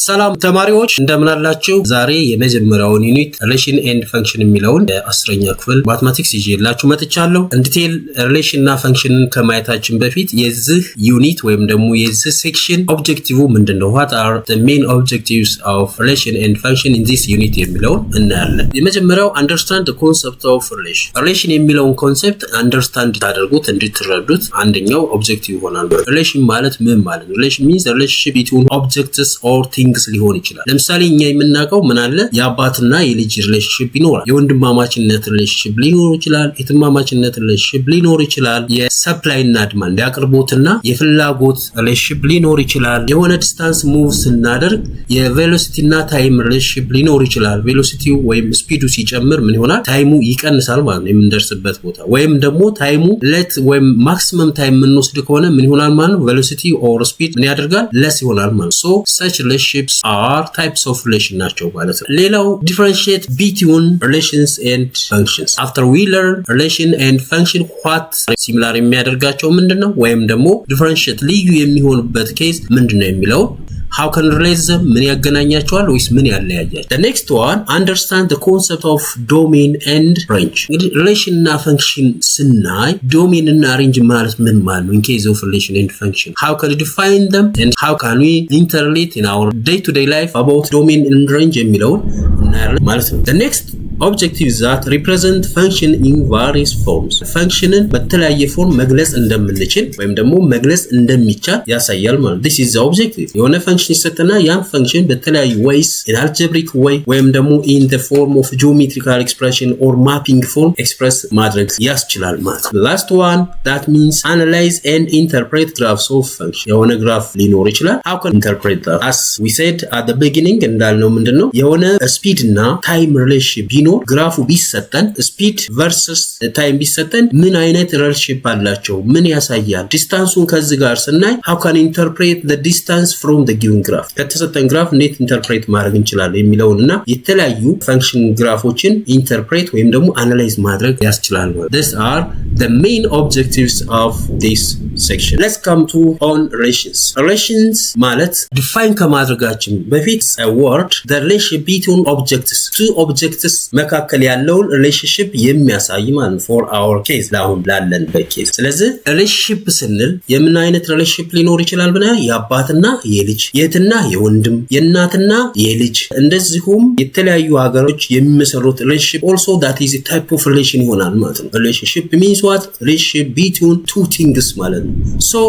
ሰላም ተማሪዎች እንደምን አላችሁ? ዛሬ የመጀመሪያውን ዩኒት ሪሌሽን ኤንድ ፈንክሽን የሚለውን የ10ኛ ክፍል ማትማቲክስ ይዤላችሁ መጥቻለሁ። እንዲቴል ሪሌሽን እና ፈንክሽንን ከማየታችን በፊት የዚህ ዩኒት ወይም ደግሞ የዚህ ሴክሽን ኦብጀክቲቭ ምንድነው? what are the main objectives of relation and function in this unit የሚለውን እናያለን። የመጀመሪያው understand the concept of relation። ሪሌሽን የሚለውን ኮንሰፕት አንደርስታንድ ታደርጉት እንድትረዱት አንደኛው ኦብጀክቲቭ ይሆናል። ሪሌሽን ማለት ምን ማለት ነው? ሪሌሽን means the relationship between objects or things ሊሆን ይችላል። ለምሳሌ እኛ የምናውቀው ምን አለ? የአባትና የልጅ ሪሌሽንሺፕ ይኖራል። የወንድማማችነት ሪሌሽንሺፕ ሊኖር ይችላል። የትማማችነት ሪሌሽንሺፕ ሊኖር ይችላል። የሰፕላይ እና ዲማንድ የአቅርቦትና የፍላጎት ሪሌሽንሺፕ ሊኖር ይችላል። የሆነ ዲስታንስ ሙቭ ስናደርግ የቬሎሲቲ እና ታይም ሪሌሽንሺፕ ሊኖር ይችላል። ቬሎሲቲው ወይም ስፒዱ ሲጨምር ምን ይሆናል? ታይሙ ይቀንሳል ማለት ነው የምንደርስበት ቦታ። ወይም ደግሞ ታይሙ ሌት ወይም ማክሲመም ታይም የምንወስድ ከሆነ ምን ይሆናል ማለት ነው? ቬሎሲቲ ኦር ስፒድ ምን ያደርጋል? ለስ ይሆናል ማለት ነው። ሶ such relationships are types of relation ናቸው ማለት ነው። ሌላው differentiate between relations and functions. After we learn relation and function, what similar የሚያደርጋቸው ምንድነው? ወይም ደግሞ differentiate ልዩ የሚሆኑበት ኬዝ ምንድነው የሚለው how can relate them ምን ያገናኛቸዋል ወይስ ምን ያለያያቸዋል? The next one, understand the concept of domain and range. እንግዲህ relation እና function ስናይ domain እና range ማለት ምን ማለት ነው? In case of relation and function, how can we define them and how can we interrelate in our day-to-day life about domain and range የሚለውን እናያለን ማለት ነው። The next objective is that represent function in various forms. ፈንክሽንን በተለያየ ፎርም መግለጽ እንደምንችል ወይም ደግሞ መግለጽ እንደሚቻል ያሳያል ማለት። This is the objective. የሆነ ፈንክሽን ይሰጠና ያን ፈንክሽን በተለያዩ ways in algebraic way ወይም ደግሞ in the form of geometrical expression or mapping form express ማድረግ ያስችላል ማለት። The last one, that means analyze and interpret graphs of function. የሆነ ግራፍ ሊኖር ይችላል. How can interpret that? As we said at the beginning እንዳልነው ምንድነው የሆነ ስፒድ እና ታይም ሪሌሽንሺፕ ግራፉ ቢሰጠን ስፒድ ቨርሰስ ታይም ቢሰጠን ምን አይነት ሪሌሽንሺፕ አላቸው? ምን ያሳያል? ዲስታንሱን ከዚህ ጋር ስናይ how can interpret the distance from the given graph? ከተሰጠን ግራፍ እንዴት ኢንተርፕሬት ማድረግ እንችላለን የሚለውንና የተለያዩ ፈንክሽን ግራፎችን ኢንተርፕሬት ወይም ደግሞ አናላይዝ ማድረግ ያስችላል። These are the main objectives of this section. Let's come to on relations. Relations ማለት define ከማድረጋችን በፊት a word the relationship between objects, two objects መካከል ያለውን ሪሌሽንሺፕ የሚያሳይ ማለት ነው for our case ለአሁን ላለንበት ኬዝ። ስለዚህ ሪሌሽንሺፕ ስንል የምን አይነት ሪሌሽንሺፕ ሊኖር ይችላል ብለህ የአባትና የልጅ የእህትና የወንድም የእናትና የልጅ እንደዚሁም የተለያዩ ሀገሮች የሚመሰሩት ሪሌሽንሺፕ also that is a type of relation ይሆናል ማለት ነው። relationship means what? relationship between two things ማለት ነው. So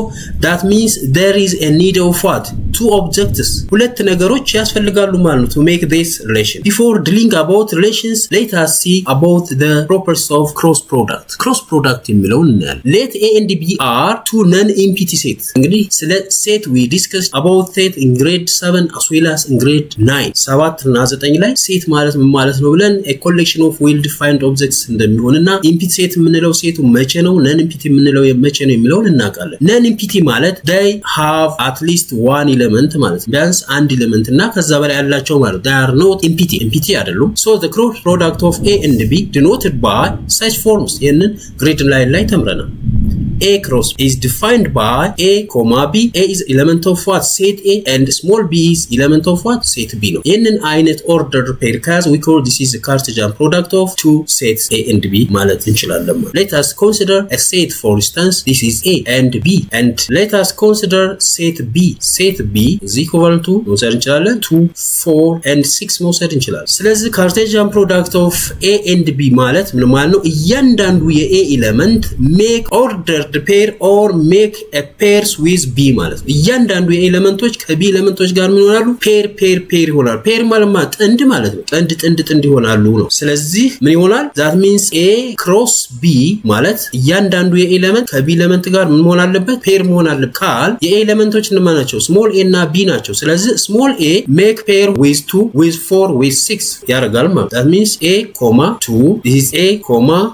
that means there is a need of what? two objects ሁለት ነገሮች ያስፈልጋሉ ማለት ነው to make this relation. Before dealing about relations, let us see about the properties of cross product. cross product የሚለውን እናያለን። let a and b are two non-empty sets. እንግዲህ ስለ set we discussed about set in grade 7 as well as in grade 9 7 እና 9 ላይ set ማለት ምን ማለት ነው ብለን a collection of well defined objects እንደሚሆንና empty set የምንለው ሴቱ መቼ ነው non-empty የምንለው መቼ ነው የሚለውን እናውቃለን። non-empty ማለት they have at least one element ማለት ቢያንስ አንድ ኤሌመንት እና ከዛ በላይ ያላቸው ማለት they are not empty አይደሉም። so the cross product of A and B denoted by such forms ይህንን ግሬድ ላይ ተምረናል። A cross is defined by A, B. A is element of what? Set A, and small b is element of what? Set B ነው። ይህንን አይነት order pair case we call this is a Cartesian product of two sets A and B ማለት እንችላለን። Let us consider a set, for instance this is A and B, and let us consider set B. set B is equal to መውሰድ እንችላለን 2, 4 and 6 መውሰድ እንችላለን። ስለዚህ Cartesian product of A and B ማለት ምን ማለት ነው? እያንዳንዱ የA ኤሌመንት make order the pair or make a pairs with B ማለት ነው። እያንዳንዱ የኤሌመንቶች ከቢ ኤሌመንቶች ጋር ምን ይሆናሉ? ፔር ይሆናሉ። ፔር ማለት ጥንድ ማለት ነው። ጥንድ ይሆናሉ ነው። ስለዚህ ምን ይሆናል? that means A cross B ማለት እያንዳንዱ የኤሌመንት ከቢ ኤሌመንት ጋር ምን መሆን አለበት? ፔር መሆን አለበት። ካል የኤሌመንቶች እነማን ናቸው? small a እና B ናቸው። ስለዚህ small a make pair with 2 with 4 with 6 ያደርጋል ማለት that means A, 2 this is A,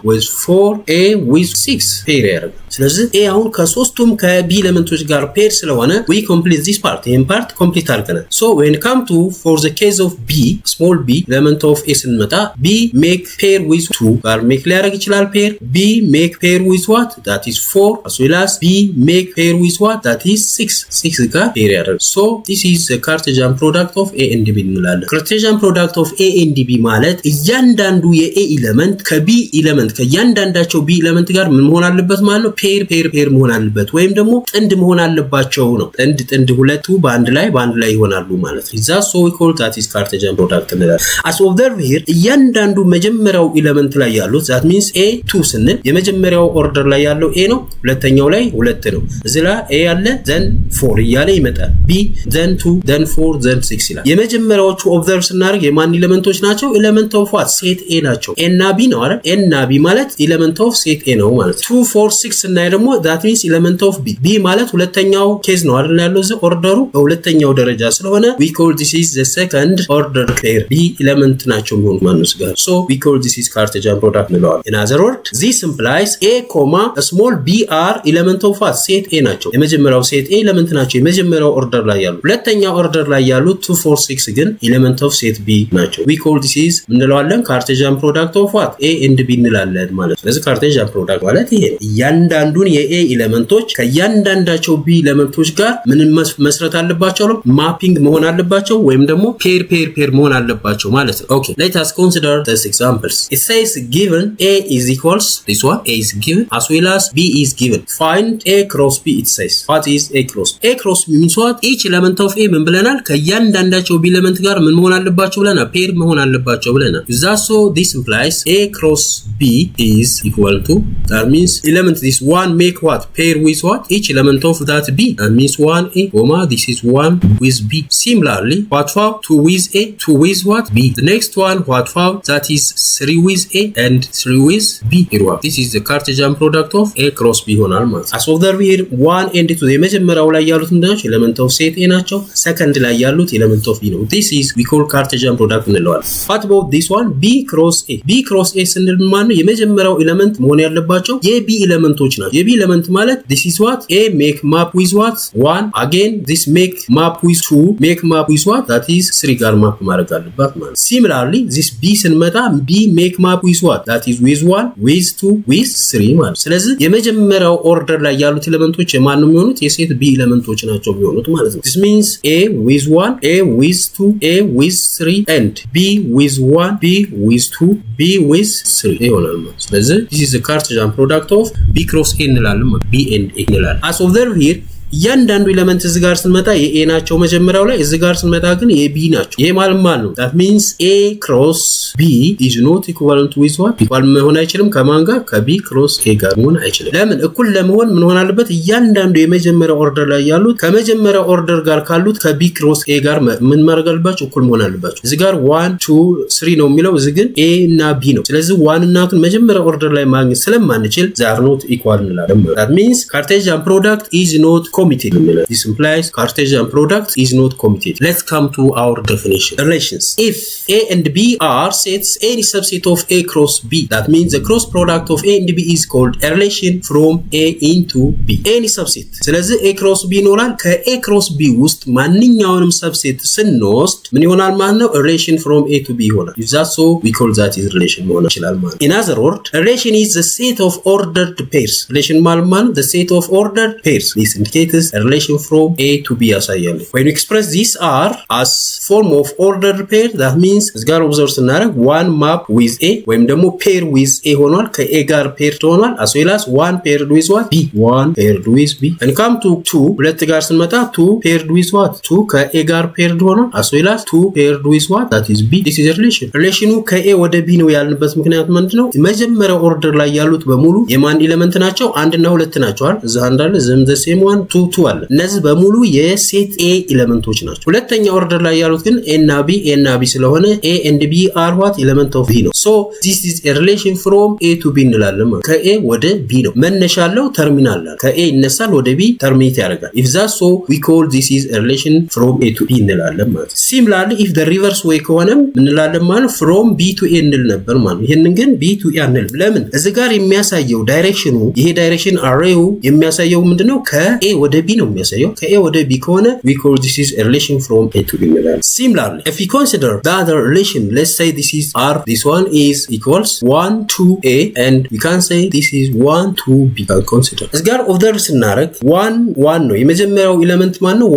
with 4 A with 6 ፔር ያደርጋል። ስለዚህ ኤ አሁን ከሶስቱም ከቢ ኤሌመንቶች ጋር ፔር ስለሆነ we complete this part ይሄን ፓርት ኮምፕሊት አድርገናል። so when it come to for the case of b small b element of a ስንመጣ b make pair with 2 ጋር make ሊያደርግ ይችላል pair b make pair with what that is 4 as well as b make pair with what that is 6 ጋር pair ያደርግ so this is the Cartesian product of a and b እንላለን። Cartesian product of a and b ማለት እያንዳንዱ የa ኤሌመንት ከb ኤሌመንት ከእያንዳንዳቸው b ኤሌመንት ጋር ምን መሆን አለበት ማለት ነው ፔር መሆን አለበት ወይም ደግሞ ጥንድ መሆን አለባቸው ነው። ጥንድ ሁለቱ በአንድ ላይ ይሆናሉ ማለት ነው። that's so we call that is Cartesian product እንላለን። as observe here እያንዳንዱ መጀመሪያው ኤሌመንት ላይ ያሉት that means a 2 ስንል የመጀመሪያው ኦርደር ላይ ያለው a ነው፣ ሁለተኛው ላይ 2 ነው። እዚህ ላይ a ያለ then 4 እያለ ይመጣል b then 2 then 4 then 6 ይላል። የመጀመሪያዎቹ ኦብዘርቭ ስናደርግ የማን ኤሌመንቶች ናቸው? ኤሌመንት ኦፍ what ሴት a ናቸው። a እና b ነው አይደል? a እና b ማለት ኤሌመንት ኦፍ ሴት a ነው ማለት 2 4 6 እና ደግሞ that means ኤሌመንት ኦፍ b ማለት ሁለተኛው ኬዝ ነው አይደል ያለው እዚህ ኦርደሩ በሁለተኛው ደረጃ ስለሆነ we call this is the second order pair b ኤሌመንት ናቸው የሚሆኑት ማነው ጋር so we call this is Cartesian product እንለዋለን። in other words this implies a small b are element of what set a ናቸው። የመጀመሪያው set a ኤሌመንት ናቸው የመጀመሪያው ኦርደር ላይ ያሉ። ሁለተኛው ኦርደር ላይ ያሉት 2 4 6 ግን ኤሌመንት ኦፍ set b ናቸው። we call this is እንለዋለን Cartesian product of what a and b እንላለን ማለት ነው። ስለዚህ Cartesian product ማለት ይሄ እያንዳንዱን የa ኤሌመንቶች ከእያንዳንዳቸው b ኤሌመንቶች ጋር ምን መስረት አለባቸው ነው ማፒንግ መሆን አለባቸው ወይም ደግሞ ፔር መሆን አለባቸው ማለት ነው። okay let us consider these examples. it says given a is equals this one a is given as well as b is given find a cross b. it says what is a cross b means what each element of a ምን ብለናል ከእያንዳንዳቸው b ኤሌመንት ጋር ምን መሆን አለባቸው ብለናል ፔር መሆን አለባቸው ብለናል። so this implies a cross b is equal to that means element this one make what pair with what each element of that b that means 1a comma this is 1 with b. similarly what for 2 with a 2 with what b. the next one what for that is 3 with a and 3 with b. this is the Cartesian product of a cross b ሆናል ማለት as of the here 1 and 2 የመጀመሪያው ላይ ያሉት ምንድናቸው element of set a ናቸው። second ላይ ያሉት element of b ነው። this is we call Cartesian product እንለዋለን። what about this one b cross a ስንል ማለት ነው የመጀመሪያው ኤሌመንት መሆን ያለባቸው የb ኤሌመንቶች ናቸው። የb ኤሌመንት ማለት this is what a make map with what 1 again this make map with 2 make map with what that is 3 ጋር ማፕ ማድረግ አለባት ማለት similarly this b ስንመጣ b make map with what that is with 1 with 2 with 3 ማለት ስለዚህ የመጀመሪያው ኦርደር ላይ ያሉት ኤሌመንቶች የማን ነው የሚሆኑት የሴት b ኤሌመንቶች ናቸው የሚሆኑት ማለት ነው። this means a with 1 a with 2 a with 3 and b with 1 b with 2 b with 3 ይሆናል ማለት ስለዚህ this is the Cartesian product of b cross a እንላለን b and a እንላለን። as observe here እያንዳንዱ ኤሌመንት እዚህ ጋር ስንመጣ የa ናቸው መጀመሪያው ላይ እዚህ ጋር ስንመጣ ግን የb ናቸው። ይሄ ማለት ነው that means a cross b is not equivalent with what equal መሆን አይችልም ከማን ጋር ከb cross a ጋር መሆን አይችልም። ለምን እኩል ለመሆን ምን ሆነ አለበት እያንዳንዱ የመጀመሪያው ኦርደር ላይ ያሉት ከመጀመሪያው ኦርደር ጋር ካሉት ከb cross a ጋር ምን ማድረግ አለባቸው እኩል መሆን አለባቸው። እዚህ ጋር 1 2 3 ነው የሚለው እዚህ ግን a እና b ነው። ስለዚህ 1 እና 2 መጀመሪያው ኦርደር ላይ ማግኘት ስለማንችል they are not equal እንላለን። that means Cartesian product is not commuted. This implies Cartesian product is not commuted. Let's come to our definition. Relations. If a and b are sets any subset of a cross b that means the cross product of a and b is called a relation from a into b. Any subset ስለዚህ a cross b ይኖራል ከa cross b ውስጥ ማንኛውንም subset ስንወስድ ምን ይሆናል ማለት ነው relation from a to b ይሆናል። If that so we call that is relation መሆን ይችላል ማለት። In other words relation is the set of ordered pairs. relation ማለት the set of ordered pairs. This indicates a relation from a to b ያሳያል። when you express these are as form of ordered pair that means እዚህ ጋር observe ስናደርግ one map with a ወይም ደግሞ pair with a ሆኗል ከa ጋር paired ሆኗል as well as one paired with what b one paired with b and come to 2 ሁለት ጋር ስንመጣ 2 paired with what 2 ከa ጋር paired ሆኗል as well as 2 paired with what that is b. this is a relation. ሪሌሽኑ ከa ወደ b ነው ያልንበት ምክንያት ምንድነው መጀመሪያው ኦርደር ላይ ያሉት በሙሉ የማን ኤሌመንት ናቸው አንድ እና ሁለት ናቸው አይደል እዛ እንዳለ the same one 2 2 አለ። እነዚህ በሙሉ የሴት A ኤሌመንቶች ናቸው። ሁለተኛ ኦርደር ላይ ያሉት ግን A እና B ስለሆነ A and B are what element of B ነው። so this is a relation from A to B እንላለን ማለት ከA ወደ B ነው። መነሻ አለው ተርሚናል አለ። ከA ይነሳል ወደ B ተርሚኔት ያደርጋል። if that so we call this is a relation from A to B እንላለን ማለት። similarly if the reverse way ከሆነም እንላለን ማለት from B to A እንል ነበር ማለት። ይሄንን ግን B to A አንል። ለምን? እዚህ ጋር የሚያሳየው ዳይሬክሽኑ ይሄ ዳይሬክሽን አሬው የሚያሳየው ምንድነው? ከA ወደ B ነው የሚያሳየው። ከA ወደ B ከሆነ we call this is a relation from A to B እንላለን። similarly if we consider the other relation, let's say this is R, this one is equals 1 to A and we can say this is 1 to B. can consider እዚህ ጋር ኦብዘርቭ ስናደርግ 1 ነው የመጀመሪያው ኤሌመንት ማለት ነው።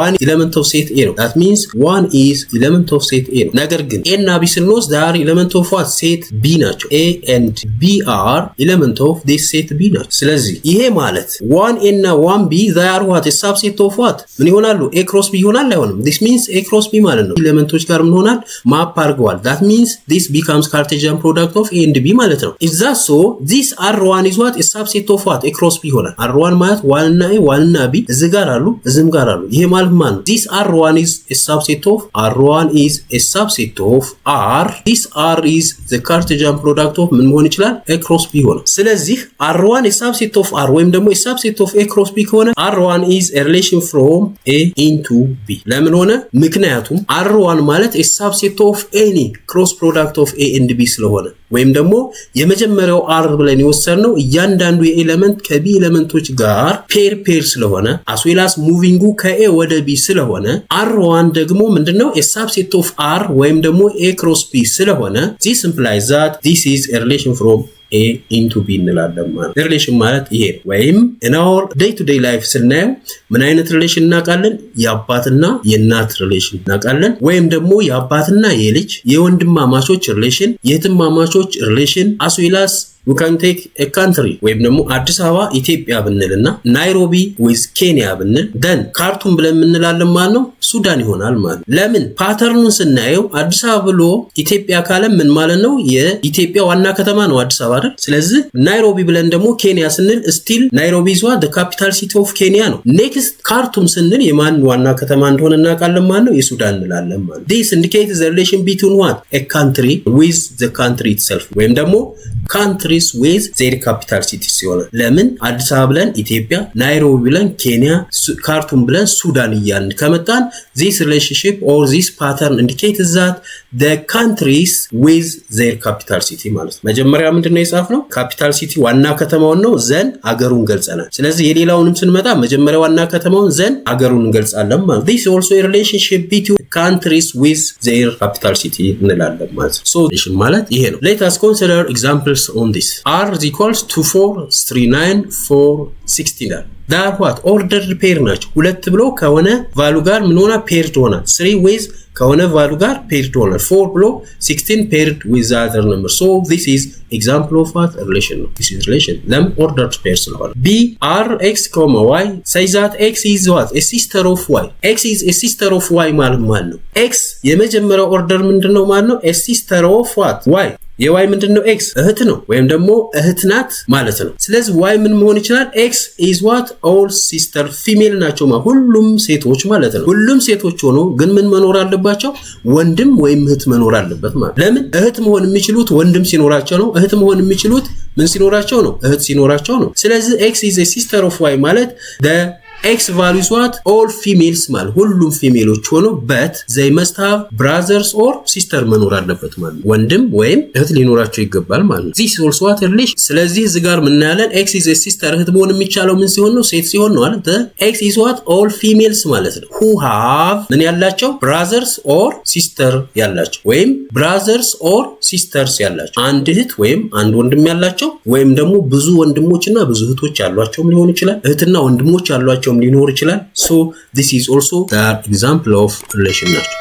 1 ኤሌመንት ኦፍ ሴት A ነው። that means 1 is ኤሌመንት ኦፍ ሴት A ነው። ነገር ግን A እና B ስንወስድ ዳር ኤሌመንት ኦፍ what ሴት B ናቸው። A and B are ኤሌመንት ኦፍ this ሴት B ናቸው። ስለዚህ ይሄ ማለት 1A እና 1B they are what a subset of what ምን ይሆናሉ? A cross B ይሆናል አይሆንም? this means A cross B ማለት ነው ኤሌመንቶች ጋር ምን ሆናል? ማፕ አድርገዋል። that means this becomes Cartesian product of A and B ማለት ነው። is that so this R1 is what a subset of what a cross B ይሆናል። R1 ማለት 1 እና A 1 እና B እዚህ ጋር አሉ እዚህም ጋር አሉ። ይሄ ማለት ማለት ነው this R1 is a subset of R1 is a subset of R. this R is the Cartesian product of ምን መሆን ይችላል? A cross B ይሆናል። ስለዚህ R1 a subset of R ወይም ደግሞ a subset of A cross B ከሆነ R1 is a relation from A into B። ለምን ሆነ? ምክንያቱም R1 ማለት a subset of any cross product of A and B ስለሆነ ወይም ደግሞ የመጀመሪያው R ብለን የወሰድነው እያንዳንዱ የኤሌመንት ከB ኤሌመንቶች ጋር ፔር ስለሆነ as well as ሙቪንጉ ከA ወደ B ስለሆነ R1 ደግሞ ምንድነው a subset of R ወይም ደግሞ A cross B ስለሆነ this implies that this is a relation from A into B እንላለን ማለት። ሪሌሽን ማለት ይሄ ወይም in our day to day life ስናየው ምን አይነት ሪሌሽን እናውቃለን? የአባትና የእናት ሪሌሽን እናውቃለን። ወይም ደግሞ የአባትና የልጅ የወንድማማቾች ሪሌሽን፣ የእህትማማቾች ሪሌሽን as well as we can take a country ወይም ደግሞ አዲስ አበባ ኢትዮጵያ ብንልና ናይሮቢ with ኬንያ ብንል then ካርቱም ብለን እንላለን ማለት ነው ሱዳን ይሆናል ማለት። ለምን? ፓተርኑን ስናየው አዲስ አበባ ብሎ ኢትዮጵያ ካለ ምን ማለት ነው? የኢትዮጵያ ዋና ከተማ ነው አዲስ አበባ አይደል? ስለዚህ ናይሮቢ ብለን ደግሞ ኬንያ ስንል still ናይሮቢ is the capital city of ኬንያ ነው። next ካርቱም ስንል የማን ዋና ከተማ እንደሆነ እናውቃለን ማለት ነው የሱዳን እንላለን ማለት። this indicates the relation between what a country with the country itself ወይም ደግሞ countries with their capital cities ይሆናል። ለምን? አዲስ አበባ ብለን ኢትዮጵያ፣ ናይሮቢ ብለን ኬንያ፣ ካርቱም ብለን ሱዳን እያልን ከመጣን this relationship or this pattern indicates that the countries with their capital city ማለት ነው። መጀመሪያ ምንድነው የጻፍነው? capital city ዋና ከተማውን ነው ዘን አገሩን ገልጸናል። ስለዚህ የሌላውንም ስንመጣ መጀመሪያ ዋና ከተማውን ዘን አገሩን እንገልጻለን ማለት። this also a relationship between countries with their capital city እንላለን ማለት ነው። so relation ማለት ይሄ ነው። let us consider examples on this. R is equals to 4 3 9 4 16 that what ordered pair ናቸው። ሁለት ብሎ ከሆነ ቫሉ ጋር ምን ሆነ? paired ሆናል። 3 with ከሆነ ቫሉ ጋር paired ሆናል። 4 ብሎ 16 paired with the other number. so this is example of what relation ነው። this is relation them ordered pair ስለሆነ B R X, Y say that X is what a sister of Y. X is a sister of Y ማለት ነው። X የመጀመሪያው ኦርደር ምንድነው ማለት ነው? a sister of what Y የዋይ ምንድነው? ኤክስ እህት ነው ወይም ደግሞ እህት ናት ማለት ነው። ስለዚህ ዋይ ምን መሆን ይችላል? ኤክስ is what all sister female ናቸው ማለት ሁሉም ሴቶች ማለት ነው። ሁሉም ሴቶች ሆኖ ግን ምን መኖር አለባቸው? ወንድም ወይም እህት መኖር አለበት ማለት። ለምን? እህት መሆን የሚችሉት ወንድም ሲኖራቸው ነው። እህት መሆን የሚችሉት ምን ሲኖራቸው ነው? እህት ሲኖራቸው ነው። ስለዚህ ኤክስ is a sister of Y ማለት the X values what all females ማለት ሁሉም ፊሜሎች ሆኖ but they must have brothers or sister መኖር አለበት ማለት ወንድም ወይም እህት ሊኖራቸው ይገባል ማለት ነው። this is also what relation። ስለዚህ እዚህ ጋር ምን እናያለን? X is a sister እህት መሆን የሚቻለው ምን ሲሆን ነው? ሴት ሲሆን ነው አይደል? X is what all females ማለት ነው who have ምን ያላቸው brothers or sister ያላቸው ወይም brothers or sisters ያላቸው አንድ እህት ወይም አንድ ወንድም ያላቸው ወይም ደግሞ ብዙ ወንድሞችና ብዙ እህቶች ያሏቸው ሊሆን ይችላል። እህትና ወንድሞች ያሏቸው ሊኖር ይችላል። so this is also the example of relation ናቸው።